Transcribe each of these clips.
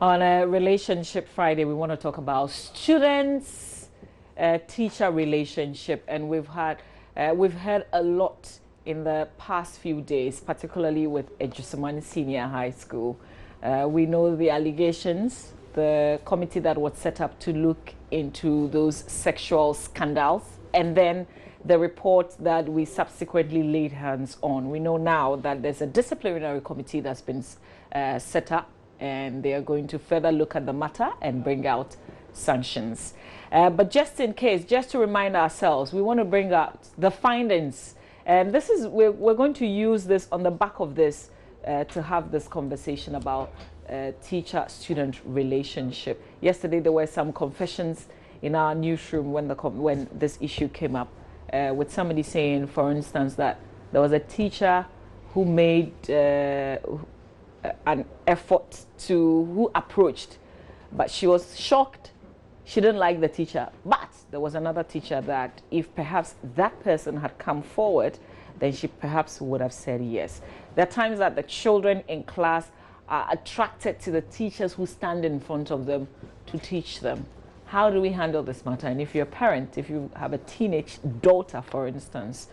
On a Relationship Friday, we want to talk about students, teacher relationship, and we've heard a lot in the past few days, particularly with Ejusumani Senior High School. We know the allegations, the committee that was set up to look into those sexual scandals, and then the report that we subsequently laid hands on. We know now that there's a disciplinary committee that's been set up, and they are going to further look at the matter and bring out sanctions. But just in case, just to remind ourselves, we want to bring out the findings. And this is, we're going to use this on the back of this to have this conversation about teacher-student relationship. Yesterday, there were some confessions in our newsroom when this issue came up, with somebody saying, for instance, that there was a teacher who made an effort who approached, but she was shocked. She didn't like the teacher, but there was another teacher that if perhaps that person had come forward, then she perhaps would have said yes. There are times that the children in class are attracted to the teachers who stand in front of them to teach them. How do we handle this matter? And if you're a parent, if you have a teenage daughter, for instance,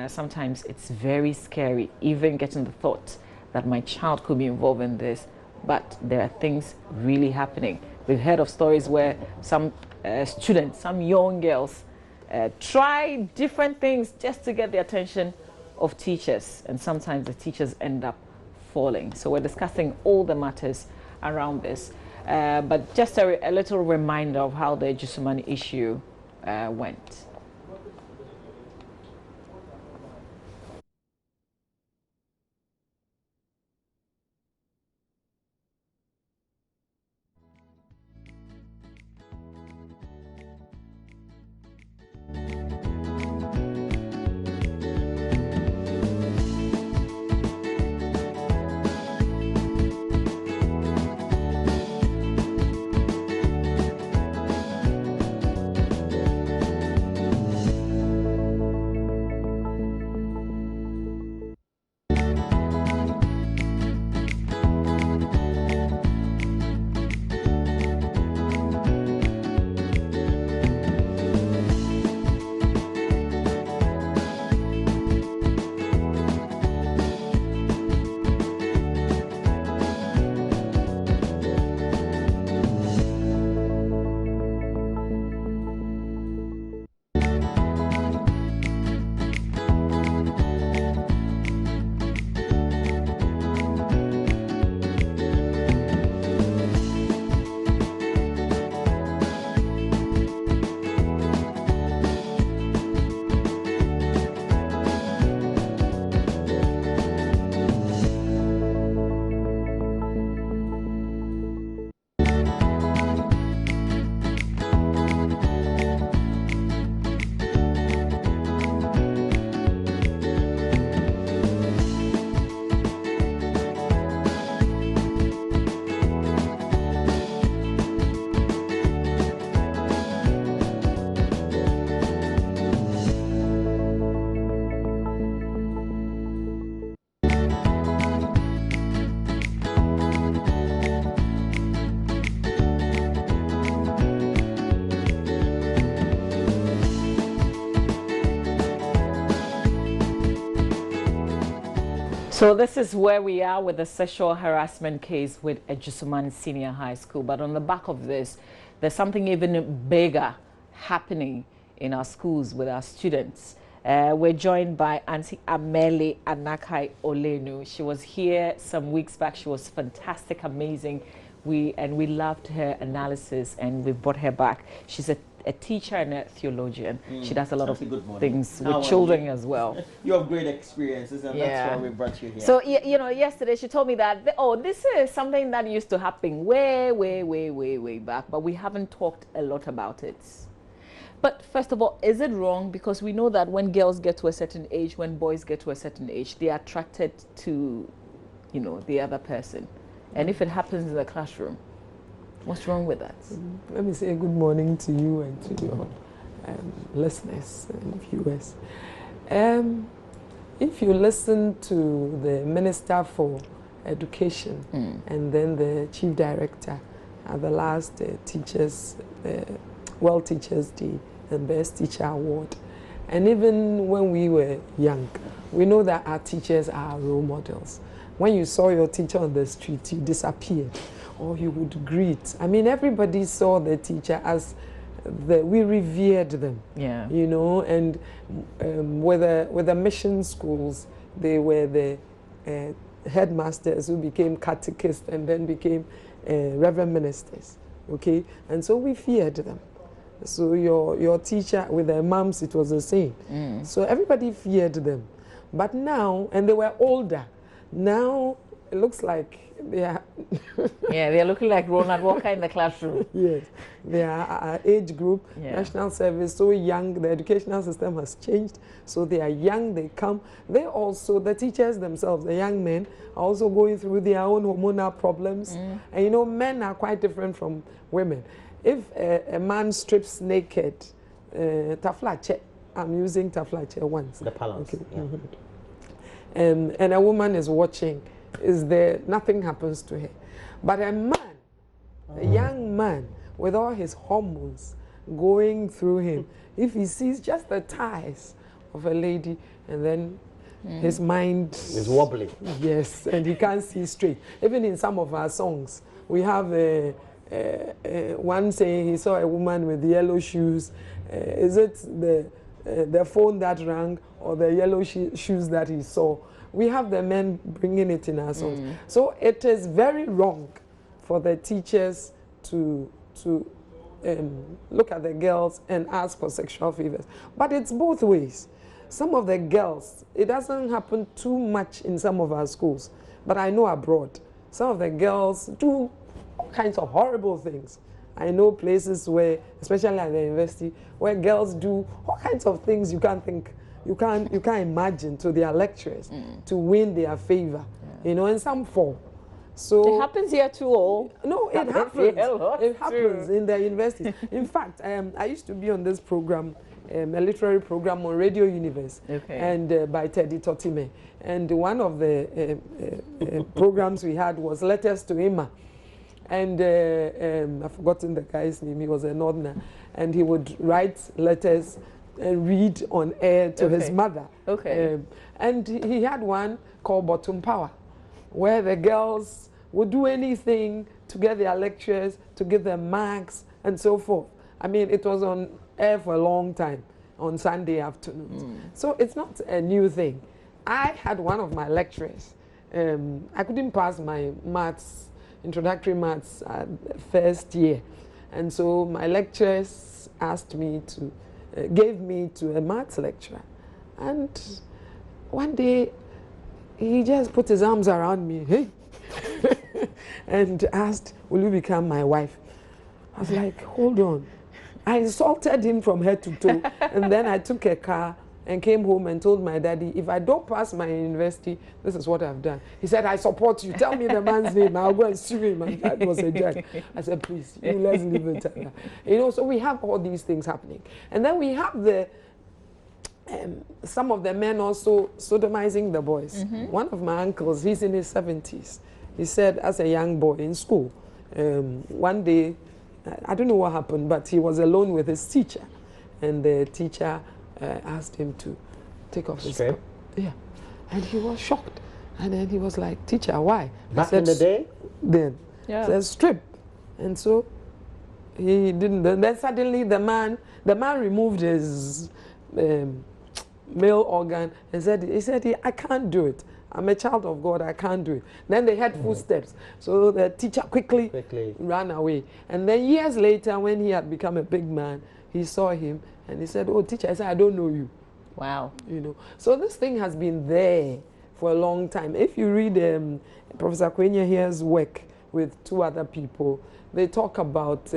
sometimes it's very scary, even getting the thought that my child could be involved in this, but there are things really happening. We've heard of stories where some students, some young girls, try different things just to get the attention of teachers, and sometimes the teachers end up falling. So we're discussing all the matters around this, but just a little reminder of how the Ejusumani issue went. So this is where we are with the sexual harassment case with Ejusumani Senior High School. But on the back of this, there's something even bigger happening in our schools with our students. We're joined by Auntie Amele Anakai Ollennu. She was here some weeks back. She was fantastic, amazing. We loved her analysis, and we brought her back. She's a teacher and a theologian. She does a lot of things with children as well. You have great experiences, and that's why we brought you here. So, you know, yesterday she told me that, this is something that used to happen way back, but we haven't talked a lot about it. But first of all, is it wrong? Because we know that when girls get to a certain age, when boys get to a certain age, they are attracted to, you know, the other person. And if it happens in the classroom, what's wrong with that? Let me say good morning to you and to your listeners and viewers. If you listen to the Minister for education, and then the chief director at the last teachers, World Teachers Day and Best Teacher Award. And even when we were young, we know that our teachers are role models. When you saw your teacher on the street, you disappeared, or you would greet. I mean, everybody saw the teacher as we revered them. Yeah. You know, and with the mission schools, they were the headmasters who became catechists and then became reverend ministers. Okay, and so we feared them. So your teacher with their moms, it was the same. So everybody feared them. But now, and they were older. Now it looks like they are. Yeah, they are looking like Ronald Walker in the classroom. Yes, they are our age group, national service, so young. The educational system has changed, so they are young. They come. They also, the teachers themselves, the young men, are also going through their own hormonal problems. And you know, men are quite different from women. If a man strips naked, taflache, I'm using taflache once. The balance. Okay. Yeah. And a woman is watching, is there, nothing happens to her. But a man, a young man, with all his hormones going through him, if he sees just the thighs of a lady, and then his mind is wobbly. Yes, and he can't see straight. Even in some of our songs, we have one saying he saw a woman with yellow shoes. Is it the phone that rang or the yellow shoes that he saw? We have the men bringing it in our songs. So it is very wrong for the teachers to look at the girls and ask for sexual favors. But it's both ways. Some of the girls, it doesn't happen too much in some of our schools, but I know abroad, some of the girls do all kinds of horrible things. I know places where, especially at the university, where girls do all kinds of things you can't think, you can't imagine to their lecturers to win their favor. You know, and some fall. So it happens here too. No, it happens. It happens in the universities. In fact, I used to be on this program, a literary program on Radio Universe, and by Teddy Totime. And one of the programs we had was Letters to Emma. And I've forgotten the guy's name, he was a northerner. And he would write letters and read on air to his mother. And he had one called Bottom Power, where the girls would do anything to get their lectures, to give them marks, and so forth. I mean, it was on air for a long time, on Sunday afternoons. So it's not a new thing. I had one of my lecturers. I couldn't pass my maths, introductory maths first year. And so my lecturers asked me to, gave me to a maths lecturer. And one day, he just put his arms around me, hey, and asked, will you become my wife? I was like, hold on. I insulted him from head to toe. And then I took a car and came home and told my daddy, if I don't pass my university, this is what I've done. He said, I support you. Tell me the man's name. I'll go and sue him. And that was a judge. I said, please, let's leave it. You know, so we have all these things happening. And then we have the some of the men also sodomizing the boys. One of my uncles, he's in his 70s. He said, as a young boy in school, one day, I don't know what happened, but he was alone with his teacher. And the teacher asked him to take off his coat. Yeah. And he was shocked. And then he was like, teacher, why? Back in the day? Then. Yeah. Said, strip. And so he didn't. Then suddenly the man removed his male organ and said, I can't do it. I'm a child of God, I can't do it. Then they had footsteps. So the teacher quickly ran away. And then years later, when he had become a big man, he saw him and he said, oh, teacher, I said, I don't know you. Wow. You know. So this thing has been there for a long time. If you read Professor Kwenya here's work with two other people, they talk about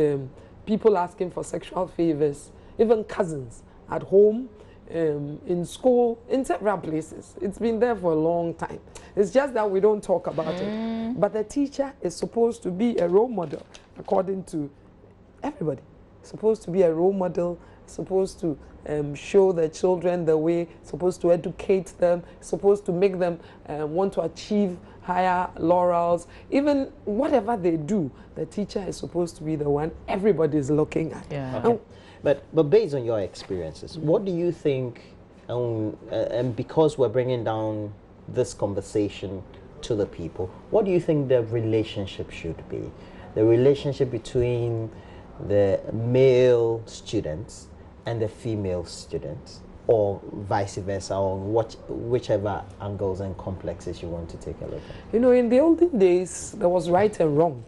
people asking for sexual favors, even cousins at home, in school, in several places. It's been there for a long time. It's just that we don't talk about it. But the teacher is supposed to be a role model, according to everybody. Supposed to be a role model, supposed to show the children the way, supposed to educate them, supposed to make them want to achieve higher laurels. Even whatever they do, the teacher is supposed to be the one everybody is looking at. Yeah. Okay. But based on your experiences, what do you think, and because we're bringing down this conversation to the people, what do you think the relationship should be? The relationship between the male students and the female students, or vice versa, or whichever angles and complexes you want to take a look at? You know, in the olden days, there was right and wrong.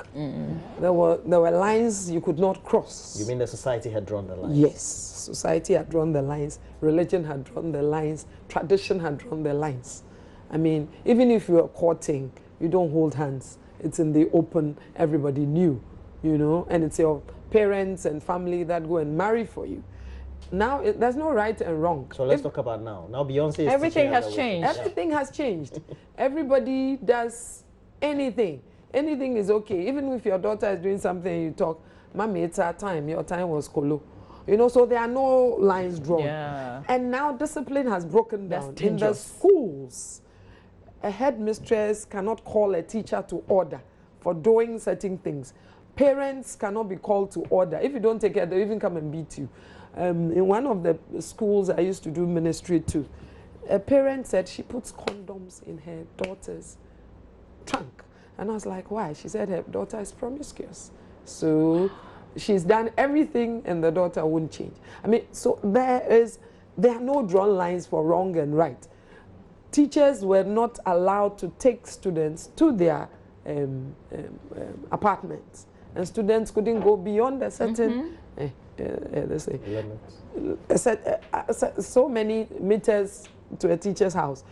There were lines you could not cross. You mean the society had drawn the lines? Yes, society had drawn the lines, religion had drawn the lines, tradition had drawn the lines. I mean, even if you are courting, you don't hold hands. It's in the open, everybody knew, you know, and it's your parents and family that go and marry for you. Now, there's no right and wrong. So let's talk about now. Now Beyonce is Everything has changed. Everything has changed. Everybody does anything. Anything is okay. Even if your daughter is doing something, you talk, Mommy, it's our time. Your time was kolo. You know, so there are no lines drawn. Yeah. And now discipline has broken down. That's In the dangerous. schools, a headmistress cannot call a teacher to order for doing certain things. Parents cannot be called to order. If you don't take care, they'll even come and beat you. In one of the schools I used to do ministry to, a parent said she puts condoms in her daughter's trunk. And I was like, why? She said her daughter is promiscuous. So she's done everything and the daughter won't change. I mean, so there are no drawn lines for wrong and right. Teachers were not allowed to take students to their apartments. And students couldn't go beyond a certain let's say, limits. So many meters to a teacher's house.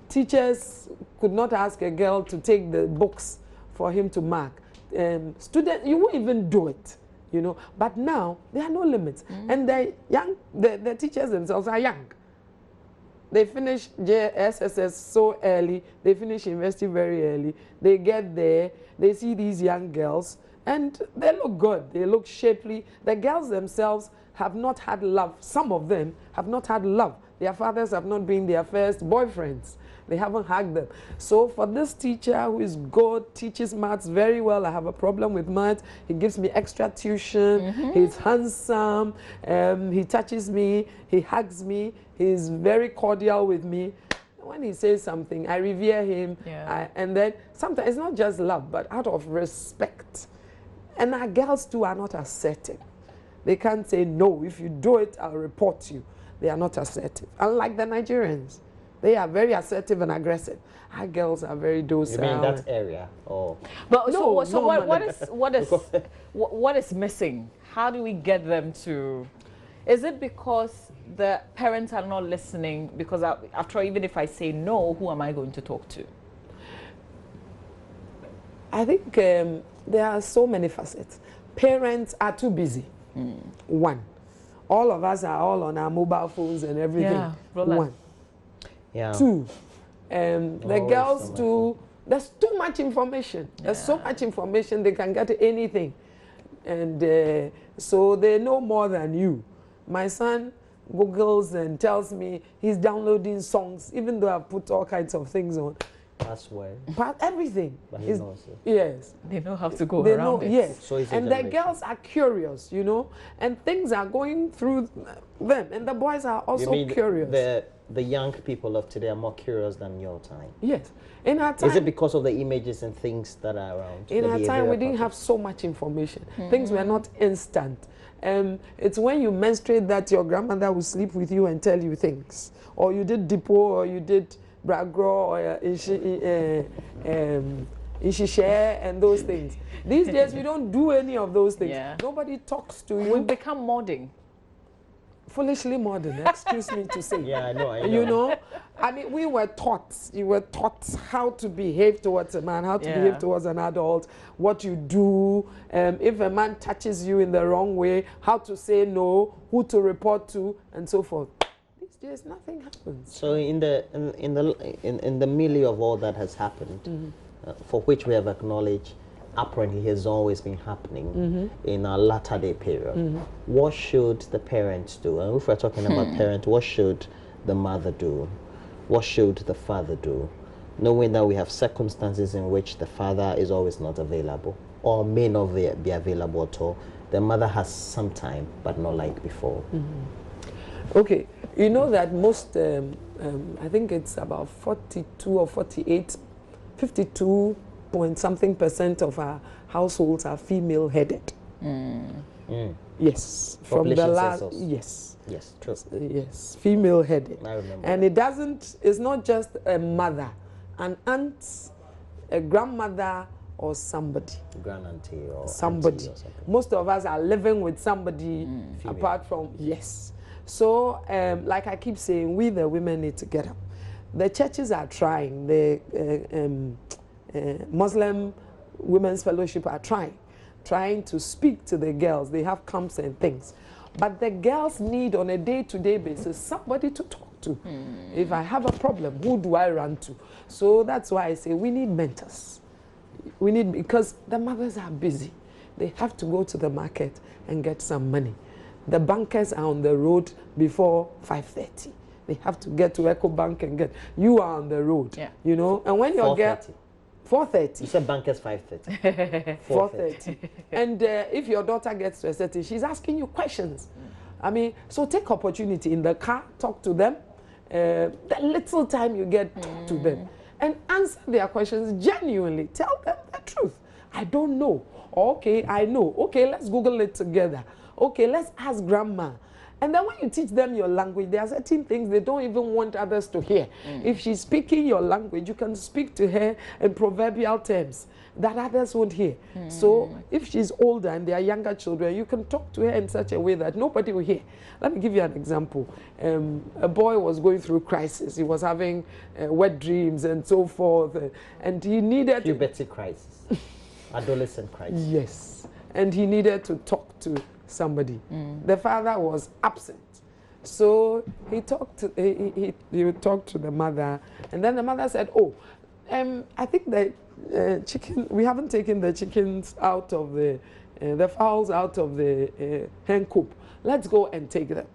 Teachers could not ask a girl to take the books for him to mark. Students, you won't even do it, you know. But now there are no limits, and the teachers themselves are young. They finish JSSS so early. They finish university very early. They get there. They see these young girls. And they look good, they look shapely. The girls themselves have not had love. Some of them have not had love. Their fathers have not been their first boyfriends. They haven't hugged them. So for this teacher who is good, teaches maths very well, I have a problem with maths, he gives me extra tuition, he's handsome, he touches me, he hugs me, he's very cordial with me. When he says something, I revere him. Yeah. And then sometimes it's not just love, but out of respect. And our girls too are not assertive. They can't say, no, if you do it, I'll report you. They are not assertive. Unlike the Nigerians, they are very assertive and aggressive. Our girls are very docile. You mean that area? Oh. But what is missing? How do we get them to? Is it because the parents are not listening? Because after all, even if I say no, who am I going to talk to? I think there are so many facets. Parents are too busy. One. All of us are all on our mobile phones and everything. Yeah, one. Yeah. Two. The girls too, there's too much information. There's so much information, they can get anything. And so they know more than you. My son Googles and tells me he's downloading songs, even though I've put all kinds of things on. Password. But everything. But he knows it. Yes. They know how to go around it. Yes. So and the girls are curious, you know, and things are going through them. And the boys are also curious. The young people of today are more curious than your time. Yes. In our time. Is it because of the images and things that are around? In our time, we didn't have so much information. Things were not instant. It's when you menstruate that your grandmother will sleep with you and tell you things. Or you did depot, or you did bragro, or ishishare, and those things. These days, we don't do any of those things. Yeah. Nobody talks to you. We've become modern. Foolishly modern, excuse me to say. Yeah, I know. You know, I mean, we were taught. You were taught how to behave towards a man, how to behave towards an adult, what you do, if a man touches you in the wrong way, how to say no, who to report to, and so forth. These days, nothing happens. So in the milieu of all that has happened, for which we have acknowledged, apparently has always been happening in our latter day period. What should the parents do? And if we're talking about parents, what should the mother do? What should the father do? Knowing that we have circumstances in which the father is always not available or may not be available at all. The mother has some time, but not like before. Okay, you know that most, I think it's about 42 or 48, 52 point something % of our households are female headed. Yes, from the last, yes. Yes, true. Yes, female headed. I remember. And it's not just a mother, an aunt, a grandmother, or somebody. Grand-auntie or somebody. Or something. Most of us are living with somebody apart from, yes. So, like I keep saying, we the women need to get up. The churches are trying. The Muslim Women's Fellowship are trying to speak to the girls. They have camps and things. But the girls need, on a day-to-day basis, somebody to talk to. If I have a problem, who do I run to? So that's why I say we need mentors. We need, because the mothers are busy. They have to go to the market and get some money. The bankers are on the road before 5:30. They have to get to EcoBank and get. You are on the road, you know. And when your girl, 4:30. You said bankers 5:30. 4:30. And if your daughter gets to a certain, she's asking you questions. I mean, so take opportunity in the car, talk to them. The little time you get, talk to them. And answer their questions genuinely. Tell them the truth. I don't know. Okay, I know. Okay, let's Google it together. Okay, let's ask grandma. And then when you teach them your language, there are certain things they don't even want others to hear. If she's speaking your language, you can speak to her in proverbial terms that others won't hear. So if she's older and they are younger children, you can talk to her in such a way that nobody will hear. Let me give you an example. A boy was going through crisis. He was having wet dreams and so forth. And he needed... Puberty crisis. Adolescent crisis. Yes. And he needed to talk to somebody. The father was absent. So he talked to he talked to the mother, and then the mother said, "Oh, I think the chicken, we haven't taken the chickens out of the fowls out of the hen coop. Let's go and take them."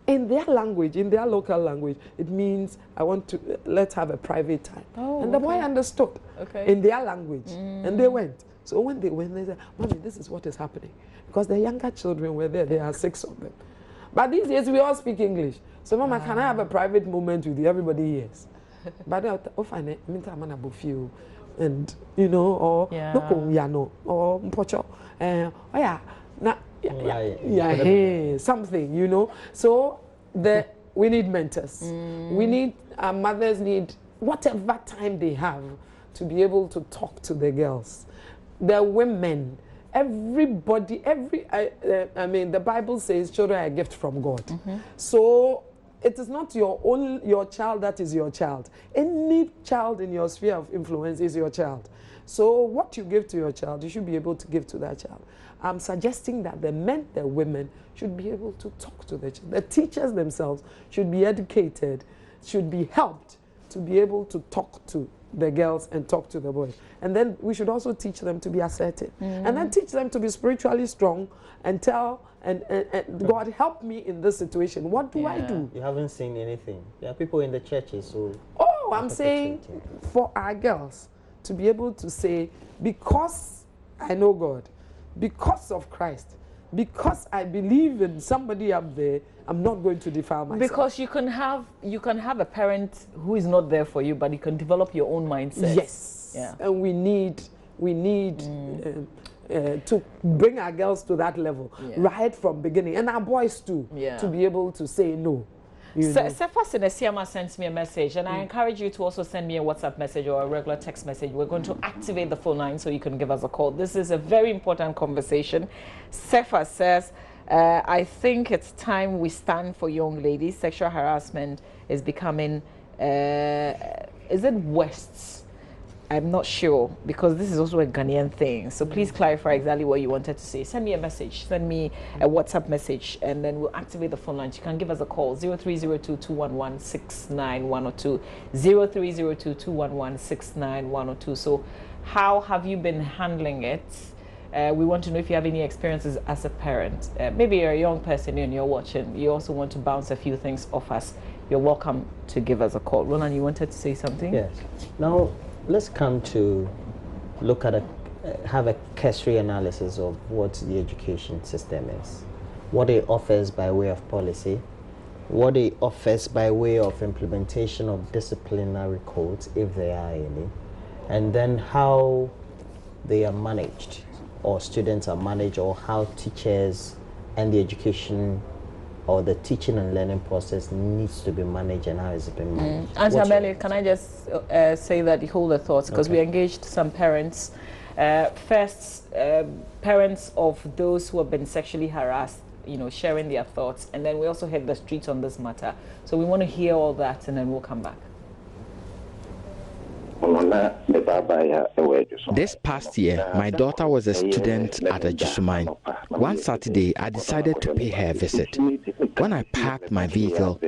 In their language, in their local language, it means I want to let's have a private time. Oh, and the boy understood in their language, and they went. So when they went, they said, "Mommy, this is what is happening." Because the younger children were there, there are 6 of them. But these days we all speak English. So, Mama, can I have a private moment with you? Everybody hears. But and you know, or or mpocho, something, you know. So we need mentors. We need, our mothers need whatever time they have to be able to talk to the girls. The women, everybody, I mean, the Bible says children are a gift from God. So it is not your child that is your child. Any child in your sphere of influence is your child. So what you give to your child, you should be able to give to that child. I'm suggesting that the men, the women should be able to talk to the children. The teachers themselves should be educated, should be helped to be able to talk to the girls and talk to the boys. And then we should also teach them to be assertive. And then teach them to be spiritually strong and tell, and God, help me in this situation. What do I do? You haven't seen anything. There are people in the churches who... Oh, I'm saying for our girls to be able to say, because I know God, because of Christ, because I believe in somebody up there, I'm not going to defile myself. Because you can have a parent who is not there for you, but you can develop your own mindset. Yes. Yeah. And we need to bring our girls to that level right from beginning, and our boys too, to be able to say no. Sefa Sinesiama sends me a message, and I encourage you to also send me a WhatsApp message or a regular text message. We're going to activate the phone line so you can give us a call. This is a very important conversation. Sefa says, I think it's time we stand for young ladies. Sexual harassment is becoming, is it worse I'm not sure, because this is also a Ghanaian thing. So please clarify exactly what you wanted to say. Send me a message, send me a WhatsApp message, and then we'll activate the phone line. You can give us a call, 0302-211-69102, 0302-211-69102. So how have you been handling it? We want to know if you have any experiences as a parent. Maybe you're a young person and you're watching. You also want to bounce a few things off us. You're welcome to give us a call. Roland, you wanted to say something? Yes. Now, let's come to look at have a cursory analysis of what the education system is, what it offers by way of policy, what it offers by way of implementation of disciplinary codes, if there are any, and then how they are managed, or students are managed, or how teachers and the education or the teaching and learning process needs to be managed, and how is it being managed? Auntie Amelie, can I just say that you hold the thoughts, because we engaged some parents. First, parents of those who have been sexually harassed, you know, sharing their thoughts, and then we also hit the streets on this matter. So we want to hear all that, and then we'll come back. This past year, my daughter was a student at a Jusumine. One Saturday, I decided to pay her a visit. When I parked my vehicle,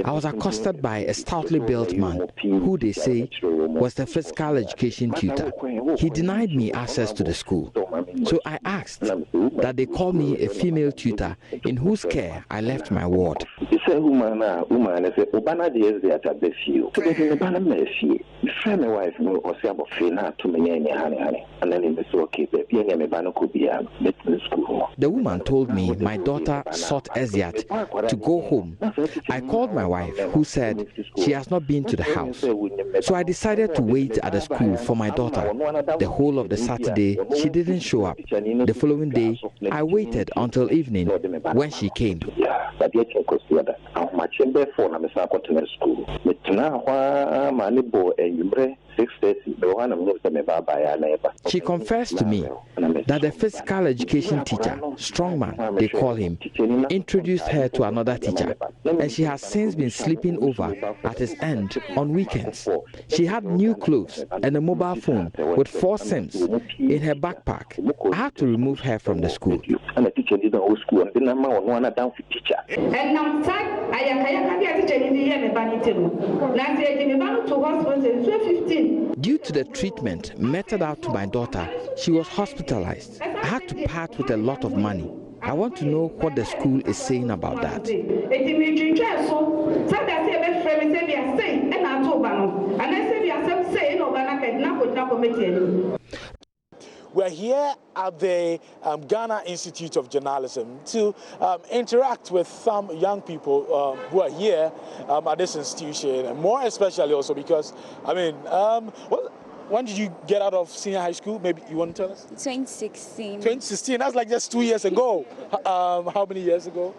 I was accosted by a stoutly built man who they say was the physical education tutor. He denied me access to the school. So I asked that they call me a female tutor in whose care I left my ward. The woman told me my daughter sought Eziat to go home. I called my wife, who said she has not been to the house. So I decided to wait at the school for my daughter. The whole of the Saturday, she didn't show up. The following day, I waited until evening when she came. She confessed to me that the physical education teacher, Strongman, they call him, introduced her to another teacher, and she has since been sleeping over at his end on weekends. She had new clothes and a mobile phone with 4 SIMs in her backpack. I had to remove her from the school. Due to the treatment meted out to my daughter, she was hospitalized. I had to part with a lot of money. I want to know what the school is saying about that. We're here at the Ghana Institute of Journalism to interact with some young people who are here at this institution, and more especially also because, I mean, when did you get out of senior high school? Maybe you want to tell us? 2016. 2016, that's like just 2 years ago. How many years ago?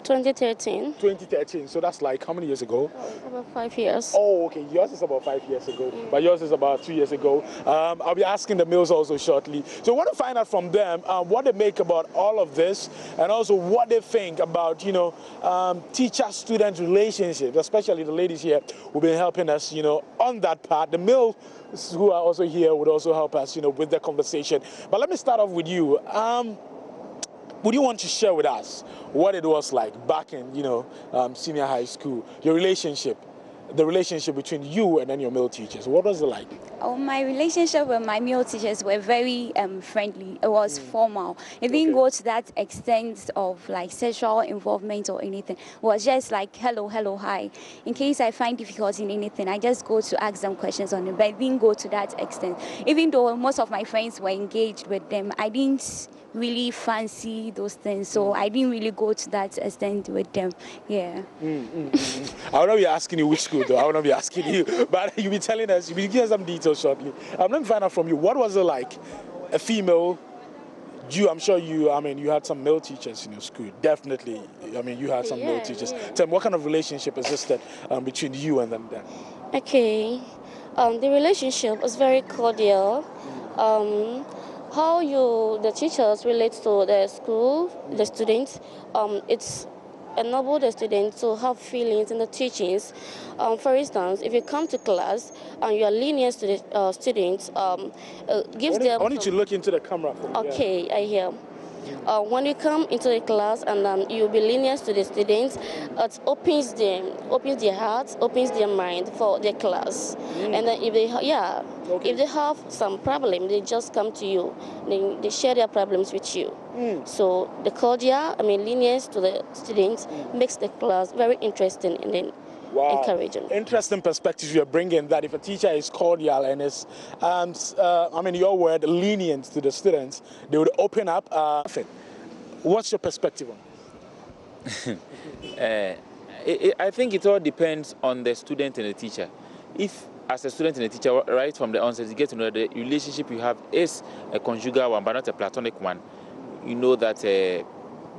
2013. 2013, so that's like how many years ago? About 5 years. Oh, okay, yours is about 5 years ago, but yours is about 2 years ago. I'll be asking the males also shortly. So I want to find out from them what they make about all of this, and also what they think about, you know, teacher-student relationships, especially the ladies here who've been helping us, you know, on that part. The males who are also here would also help us, you know, with the conversation. But let me start off with you. Would you want to share with us what it was like back in, you know, senior high school, your relationship, the relationship between you and then your male teachers? What was it like? Oh, my relationship with my male teachers were very friendly. It was formal. It didn't go to that extent of like sexual involvement or anything. It was just like hello, hello, hi. In case I find difficulty in anything, I just go to ask them questions on it. But it didn't go to that extent. Even though most of my friends were engaged with them, I didn't really fancy those things, so I didn't really go to that extent with them. Yeah. I will not be asking you which school though. I will not be asking you, but you'll be telling us, you'll be giving us some details shortly. Let me find out from you, what was it like, a female, I'm sure you, I mean, you had some male teachers in your school, definitely. I mean, you had some male teachers. Tell me, what kind of relationship existed between you and them then? Okay, the relationship was very cordial. How the teachers relate to the school, the students, it's enable the students to have feelings in the teachings. For instance, if you come to class and you are lenient to the students, gives them. I want you to look into the camera for me. Okay, I hear. When you come into the class and you'll be lenient to the students, it opens their hearts, opens their mind for their class. And then if they have some problem, they just come to you. They share their problems with you. So the lenience to the students makes the class very interesting and then encouraging. Interesting perspective you're bringing, that if a teacher is cordial and is, your word, lenient to the students, they would open up. What's your perspective on it? I think it all depends on the student and the teacher. If, as a student and a teacher, right from the onset, you get to know the relationship you have is a conjugal one, but not a platonic one, you know that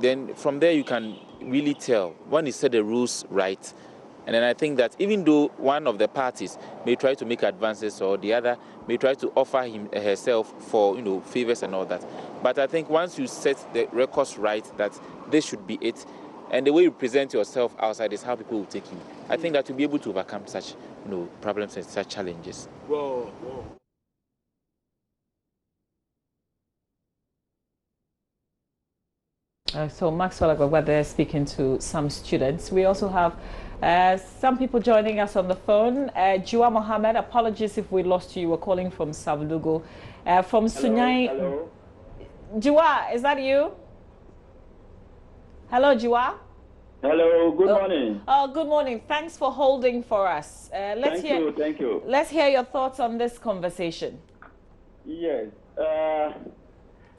then from there you can really tell when you set the rules right. And then I think that even though one of the parties may try to make advances or the other may try to offer herself for favors and all that, but I think once you set the records right that this should be it, and the way you present yourself outside is how people will take you. I think that you'll be able to overcome such problems and such challenges. Whoa. So Maxwell Agwagwa there speaking to some students. We also have some people joining us on the phone. Jua Mohammed, apologies if we lost you. You were calling from Savlugo. From Sunyai. Hello. Jua, is that you? Hello, Jua. Hello, good morning. Oh, good morning. Thanks for holding for us. Thank you. Let's hear your thoughts on this conversation. Yes.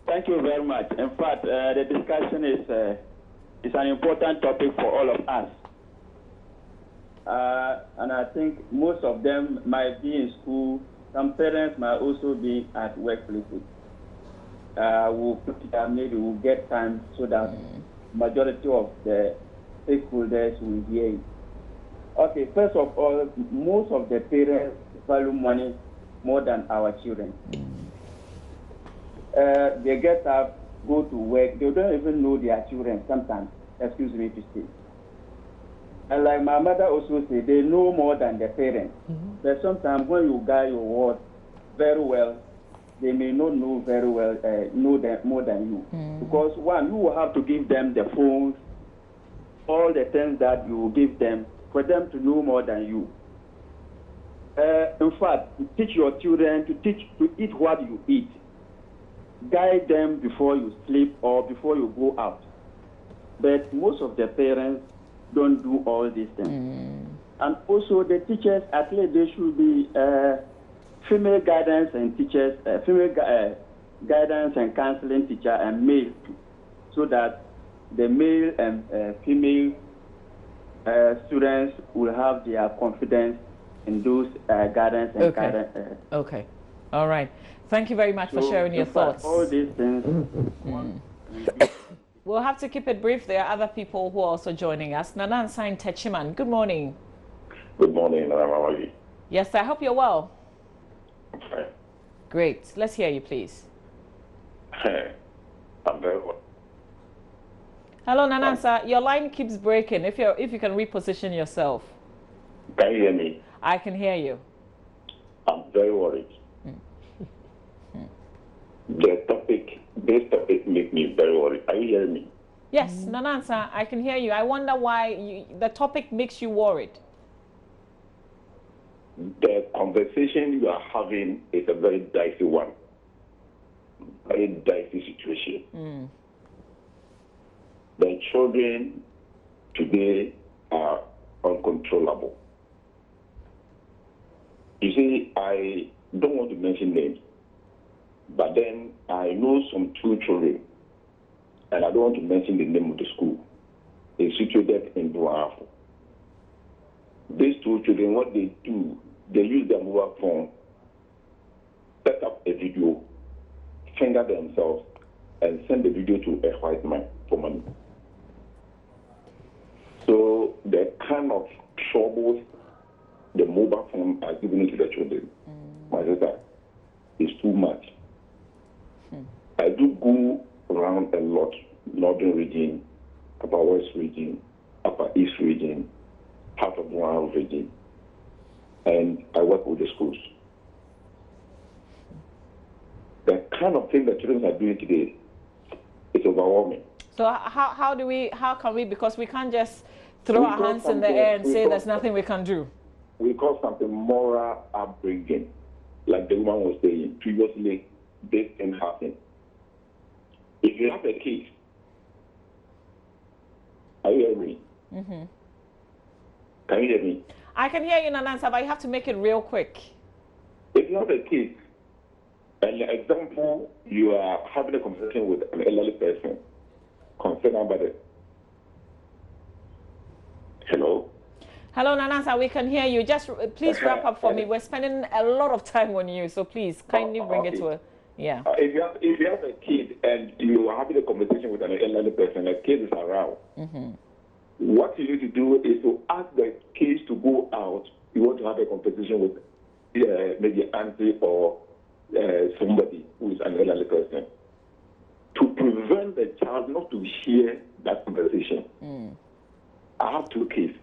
Thank you very much. In fact, the discussion is an important topic for all of us. And I think most of them might be in school. Some parents might also be at workplaces. Maybe we'll get time so that majority of the stakeholders will hear it. Okay, first of all, most of the parents value money more than our children. They get up, go to work. They don't even know their children sometimes, excuse me to say. And like my mother also said, they know more than their parents. But sometimes when you guide your word very well, they may not know very well, know them more than you. Because one, you will have to give them the phones, all the things that you will give them for them to know more than you. In fact, teach your children to eat what you eat. Guide them before you sleep or before you go out. But most of the parents don't do all these things. And also the teachers, at least they should be female guidance and teachers, guidance and counseling teacher and male too, so that the male and female students will have their confidence in those guidance and guidance. Okay. All right. Thank you very much for sharing your thoughts. All these things. We'll have to keep it brief. There are other people who are also joining us. Nanan Sain Techiman, good morning. Good morning, Namawali. Yes, I hope you're well. Fine. Great. Let's hear you, please. I'm very well. Hello, Nanansa. Your line keeps breaking. If you can reposition yourself. Can you hear me? I can hear you. I'm very worried. This topic makes me very worried. Are you hearing me? Yes, Nanansa, I can hear you. I wonder why the topic makes you worried. The conversation you are having is a very dicey one. Very dicey situation. The children today are uncontrollable. You see, I don't want to mention names, but then I know some two children, and I don't want to mention the name of the school. They're situated in Duafu. These two children, what they do, they use their mobile phone, set up a video, finger themselves, and send the video to a white man for money. So the kind of troubles the mobile phone are giving to the children, my sister, is too much. I do go around a lot, northern region, about west region, Upper East region, half of One region, and I work with the schools. The kind of thing that children are doing today is overwhelming. So how can we, because we can't just throw our hands in the air and say there's nothing we can do. We call something moral upbringing. Like the woman was saying, previously, this can happen. If you have a kid, are you hearing me? Mm-hmm. Can you hear me? I can hear you, Nanansa, but you have to make it real quick. If you have a kid, an example, you are having a conversation with an elderly person concerned about it. Hello? Hello, Nanansa, we can hear you. Just please wrap up for me. We're spending a lot of time on you, so please kindly bring it to a... Yeah. If you have a kid and you are having a conversation with an elderly person, a kid is around, what you need to do is to ask the kids to go out. You want to have a conversation with maybe an auntie or somebody who is an elderly person, to prevent the child not to hear that conversation. I have two kids.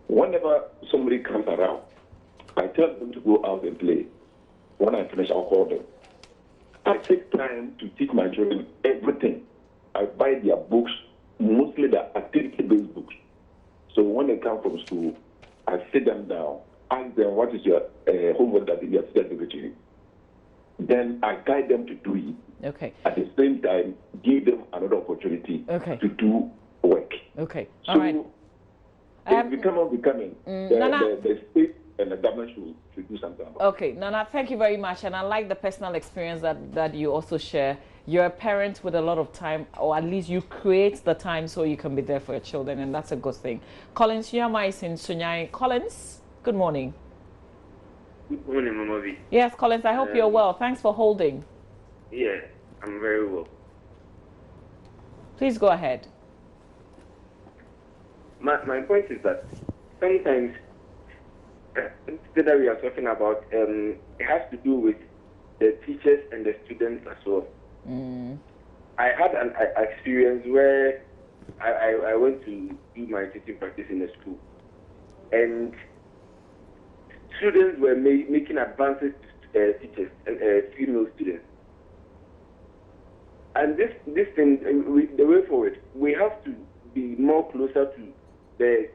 Whenever somebody comes around, I tell them to go out and play. When I finish, I'll call them. I take time to teach my children everything. I buy their books, mostly the activity-based books. So when they come from school, I sit them down, ask them what is your homework that you have said to you. Then I guide them to do it. Okay. At the same time, give them another opportunity to do work. Okay. So all right. It's becoming. The state and the government should do something about it. Okay, Nana, thank you very much. And I like the personal experience that you also share. You're a parent with a lot of time, or at least you create the time so you can be there for your children, and that's a good thing. Collins Yama is in Sunyai. Collins, good morning. Good morning, Mama V. Yes, Collins, I hope you're well. Thanks for holding. Yeah, I'm very well. Please go ahead. My point is that sometimes that we are talking about, it has to do with the teachers and the students as well. I had an experience where I went to do my teaching practice in a school, and students were making advances to teachers, female students. And this thing, the way forward, we have to be more closer to their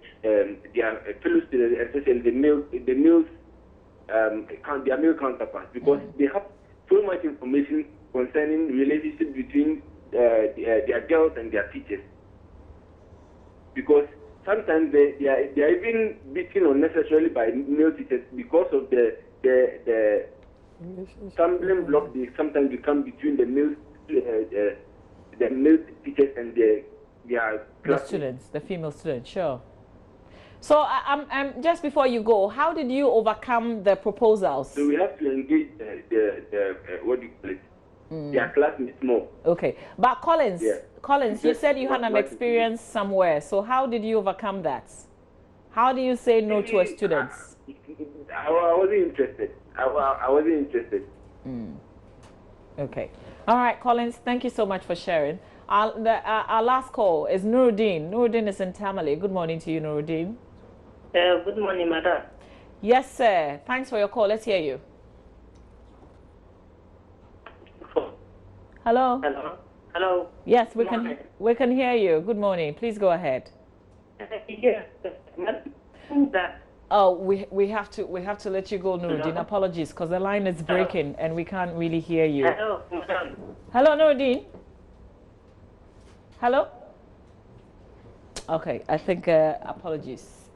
fellow students, especially the male their male counterparts, because they have so much information concerning relationship between their girls and their teachers. Because sometimes they are even beaten unnecessarily by male teachers because of the stumbling block they sometimes become between the male teachers and their students, the female students, sure. So just before you go, how did you overcome the proposals? So we have to engage the what do you call it? Their classmates more. Okay, but Collins, you said you had an experience somewhere. So how did you overcome that? How do you say no to a student? I wasn't interested. I wasn't interested. Okay. All right, Collins, thank you so much for sharing. Our last call is Nuruddin. Nuruddin is in Tamale. Good morning to you, Nuruddin. Good morning, madam. Yes, sir. Thanks for your call. Let's hear you. Hello. Hello. Hello. Yes, we can hear you. Good morning. Please go ahead. Yes. Oh, we have to let you go, Nuruddin. Apologies, because the line is breaking and we can't really hear you. Hello, madam. Hello, Nuruddin. Hello. Okay, I think apologies.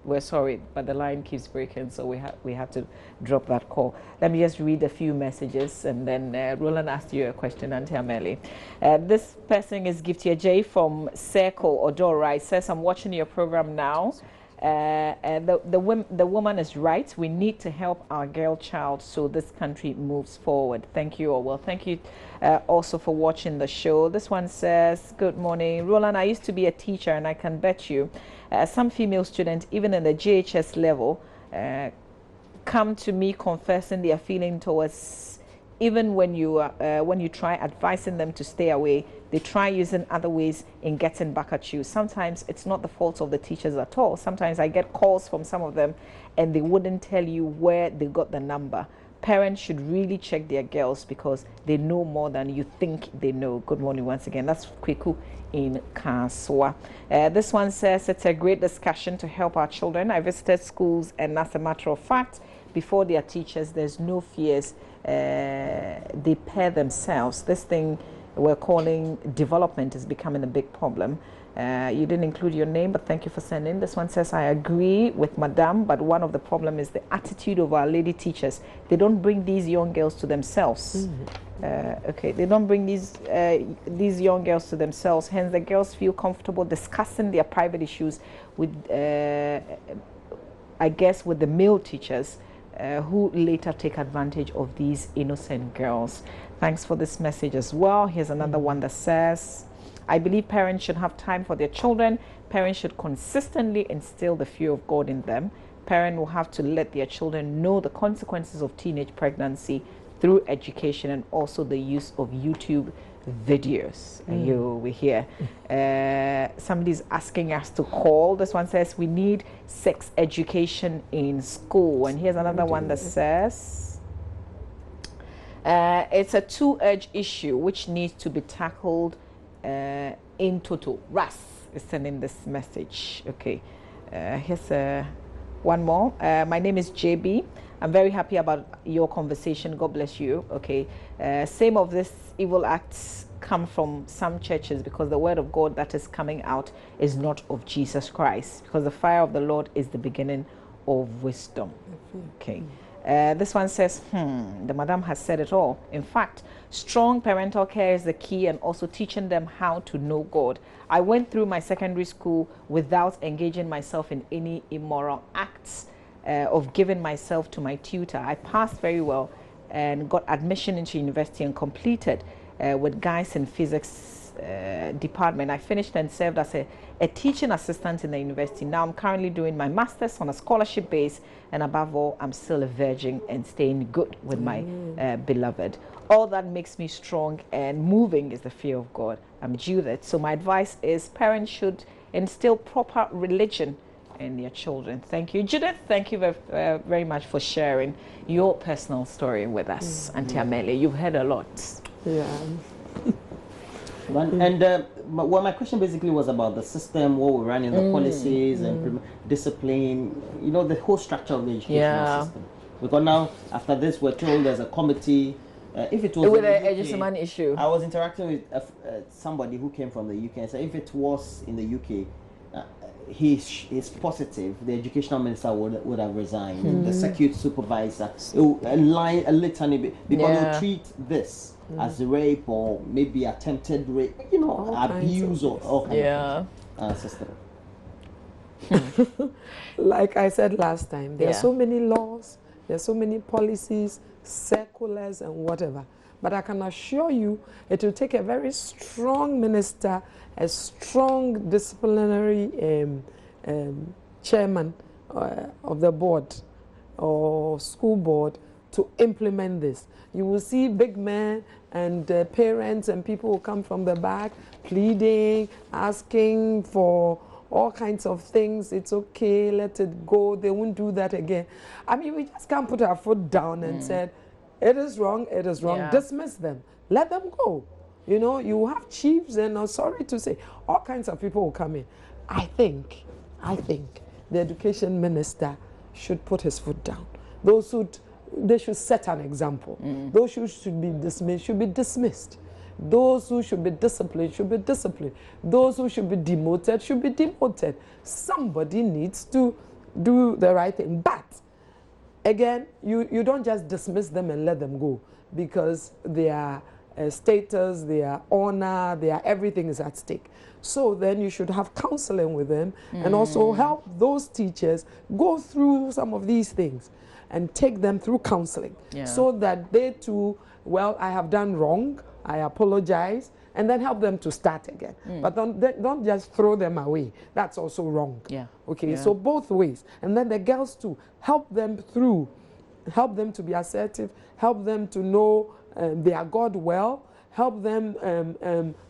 We're sorry, but the line keeps breaking, so we have to drop that call. Let me just read a few messages, and then Roland asked you a question, Auntie Amelie. This person is Giftia J from Circle Odora. It says, I'm watching your program now. The woman is right. We need to help our girl child so this country moves forward. Thank you all. Well, thank you also for watching the show. This one says, good morning. Roland, I used to be a teacher, and I can bet you some female students, even in the JHS level, come to me confessing their feeling towards even when you try advising them to stay away, they try using other ways in getting back at you. Sometimes it's not the fault of the teachers at all. Sometimes I get calls from some of them and they wouldn't tell you where they got the number. Parents should really check their girls because they know more than you think they know. Good morning once again. That's Kweku in Kanswa. This one says it's a great discussion to help our children. I visited schools and as a matter of fact, before their teachers, there's no fears. They pair themselves. This thing we're calling development is becoming a big problem. You didn't include your name, but thank you for sending. This one says, I agree with Madame, but one of the problem is the attitude of our lady teachers. They don't bring these young girls to themselves. Okay, they don't bring these young girls to themselves. Hence, the girls feel comfortable discussing their private issues with, I guess, with the male teachers. Who later take advantage of these innocent girls. Thanks for this message as well. Here's another one that says, I believe parents should have time for their children. Parents should consistently instill the fear of God in them. Parents will have to let their children know the consequences of teenage pregnancy through education and also the use of YouTube videos. We hear somebody's asking us to call. This one says we need sex education in school, and here's another one that says it's a two-edged issue which needs to be tackled in total. Russ is sending this message. Okay, here's one more. My name is JB. I'm very happy about your conversation. God bless you. Okay. Same of this evil acts come from some churches because the word of God that is coming out is not of Jesus Christ, because the fire of the Lord is the beginning of wisdom. Okay. This one says, the madam has said it all. In fact, strong parental care is the key, and also teaching them how to know God. I went through my secondary school without engaging myself in any immoral acts of giving myself to my tutor. I passed very well and got admission into university and completed with guys in physics department. I finished and served as a teaching assistant in the university. Now I'm currently doing my master's on a scholarship base, and above all, I'm still a virgin and staying good with my beloved. All that makes me strong and moving is the fear of God. I'm Judith. So my advice is parents should instill proper religion in their children. Thank you, Judith. Thank you very much for sharing your personal story with us, Auntie Amelia. You've heard a lot. Yeah. And well, my question basically was about the system, what we're running, the policies and discipline, you know, the whole structure of the educational system. Because now, after this, we're told there's a committee. If it was with an Ejisaman issue, I was interacting with somebody who came from the UK and said if it was in the UK, he's positive the educational minister would have resigned, the circuit supervisor, a litany, because they'll treat this as rape or maybe attempted rape, you know, all abuse or all kind of system. Like I said last time, there are so many laws, there are so many policies, circulars and whatever. But I can assure you it will take a very strong minister, a strong disciplinary chairman of the board or school board to implement this. You will see big men and parents and people who come from the back pleading, asking for all kinds of things. It's okay, let it go. They won't do that again. I mean, we just can't put our foot down and say, it is wrong, dismiss them, let them go. You know, you have chiefs and I'm sorry to say, all kinds of people will come in. I think the education minister should put his foot down. They should set an example. Those who should be dismissed should be dismissed. Those who should be disciplined should be disciplined. Those who should be demoted should be demoted. Somebody needs to do the right thing. But again, you don't just dismiss them and let them go, because their status, their honor, everything is at stake. So then you should have counseling with them and also help those teachers go through some of these things and take them through counseling so that they too, well, I have done wrong, I apologize, and then help them to start again. But don't just throw them away. That's also wrong. Okay, so both ways. And then the girls too, help them through, help them to be assertive, help them to know they are God well. Help them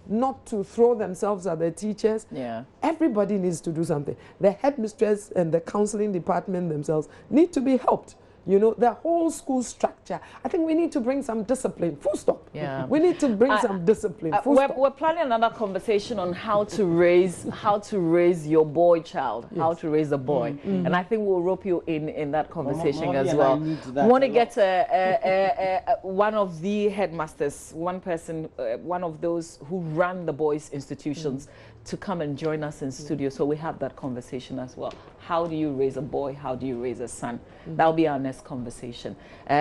not to throw themselves at the teachers. Yeah. Everybody needs to do something. The headmistress and the counseling department themselves need to be helped. You know, the whole school structure. I think we need to bring some discipline. Full stop. Yeah. We need to bring some discipline. Full stop. We're planning another conversation on how to raise your boy child, how to raise a boy, and I think we'll rope you in that conversation as well. We want to get one of the headmasters, one person, one of those who run the boys' institutions, to come and join us in studio, so we have that conversation as well. How do you raise a boy? How do you raise a son? That'll be our next conversation.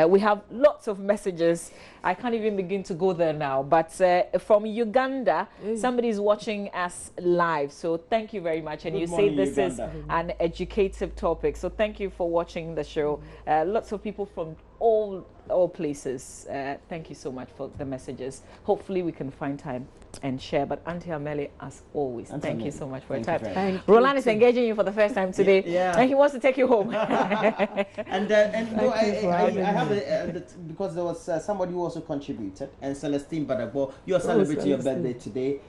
We have lots of messages. I can't even begin to go there now, but from Uganda, somebody's watching us live, so thank you very much. And you say this is an educative topic, so thank you for watching the show. Lots of people from all places. Thank you so much for the messages. Hopefully we can find time and share. But Auntie Ameli, as always, thank you so much for your time. Roland is engaging you for the first time today, and he wants to take you home. and no, I have because there was somebody who also contributed, and Celestine Badagbo, you are celebrating your birthday today.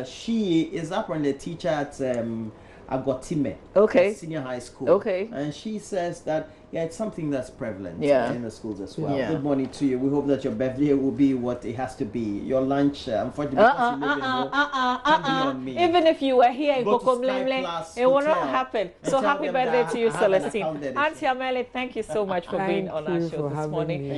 She is apparently a teacher at Agotime, senior high school. And she says that it's something that's prevalent in the schools as well. Good morning to you. We hope that your birthday will be what it has to be. Your lunch, unfortunately, because you live in home, can be on me. Even if you were here in Kokomlemle, it will not happen. So happy birthday to you, Celestine. Auntie Ameli, thank you so much for being on our show this morning.